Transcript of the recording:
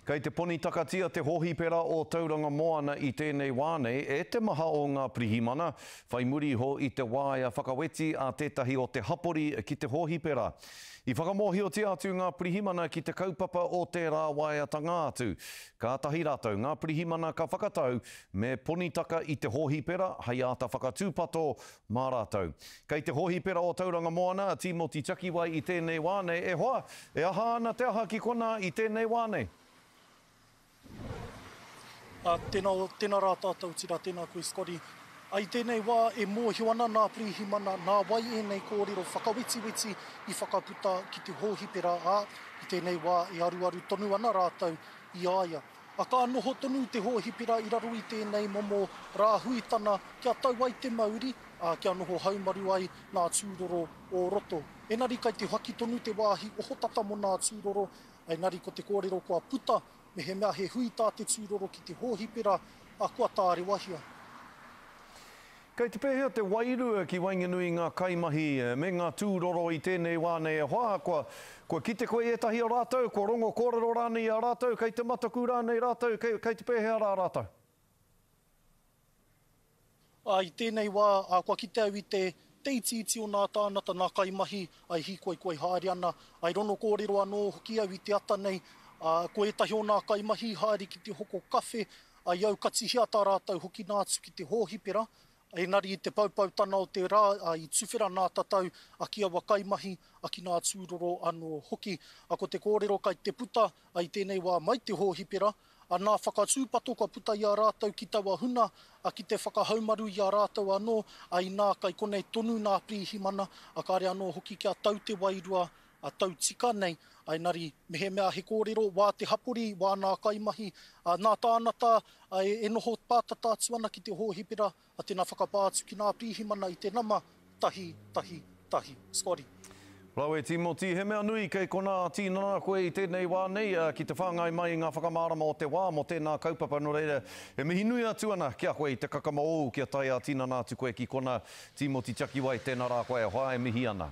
Kei te poni takatia te hohipera o Tauranga Moana i tēnei wā nei, e te maha o ngā pirihimana, whai muri ho i te wāia whakaweti a tētahi o te hapori ki te hohipera. I whakamohioti atu ngā pirihimana ki te kaupapa o tērā wāia tangātu. Ka tahi rātou, ngā pirihimana ka whakatau me ponitaka i te hohipera, hei āta whakatūpato mā rātou. Kei te hohipera o Tauranga Moana, Timoti Takiwai i tēnei wā nei, e hoa, e aha ana te aha ki kona i tēnei wā nei. Tēnā rā tātou tira, tēnā koe Scotty. Ai tēnei wā e mōhio ana nā pirihimana, nā wai e nei kōrero whakawetiweti i whakaputa ki te hōhipera i tēnei wā e aruaru tonu ana rātou i aia. A ka noho tonu te hōhipera i raro i tēnei momo rāhuitana kia tau ai te mauri, kia noho haumaru ai nā tūroro o roto. Enari kai te haki tonu te wāhi oho tata mo nā tūroro, engari ko te kōrero kua puta, me he mea he huita te tūroro ki te hōhipera, a kua tāre wahia. Kei te pēhea te wairua ki Wainganui ngā kaimahi me ngā tūroro i tēnei wā nei e hoa, kua kite koe etahi o rātou, kua rongo kōrero rāni a rātou, kei te mataku rānei rātou, kei te pēhea rā rātou. I tēnei wā, kua kite au i te teititi o nā tānata nā kaimahi, ai hikoi koe haere ana, ai rono kōrero anō hoki au i te ata nei, ko etahi o nā kaimahi haere ki te hoko kawhe, ai au kati hiata rātou hoki nātu ki te hōhipera, engari i te paupautana o te rā, i tuwhera nā tatau a kia wa kaimahi a ki nā tūroro anō hoki. A ko te kōrero kai te puta, ai tēnei wā mai te hōhipera, a nā whakatūpato ka puta i a rātou ki taua huna, a ki te whakahaumaru i a rātou anō, ai nā kai konei tonu nā pirihimana, a kāre anō hoki kia tau te wairua, a tau tika nei, ai nari me he mea he kōrero, wā te hapori, wā nā kaimahi, nā tānata, e noho pātatātu ana ki te hōhipera, a tēnā whakapātu ki nā pirihimana i te nama, tahi, tahi, tahi. Scotty. Rawe Timoti, he mea nui kei kona tīnana koe i tēnei wā nei, ki te whāngai mai ngā whakamārama o te wā, mo tēnā kaupapa no reira. E mihi nui atu ana kia koe i te kakamao kia tai a tīnana atu koe ki kona Timoti Takiwai, tēnā rā koe, hoa e mihi ana.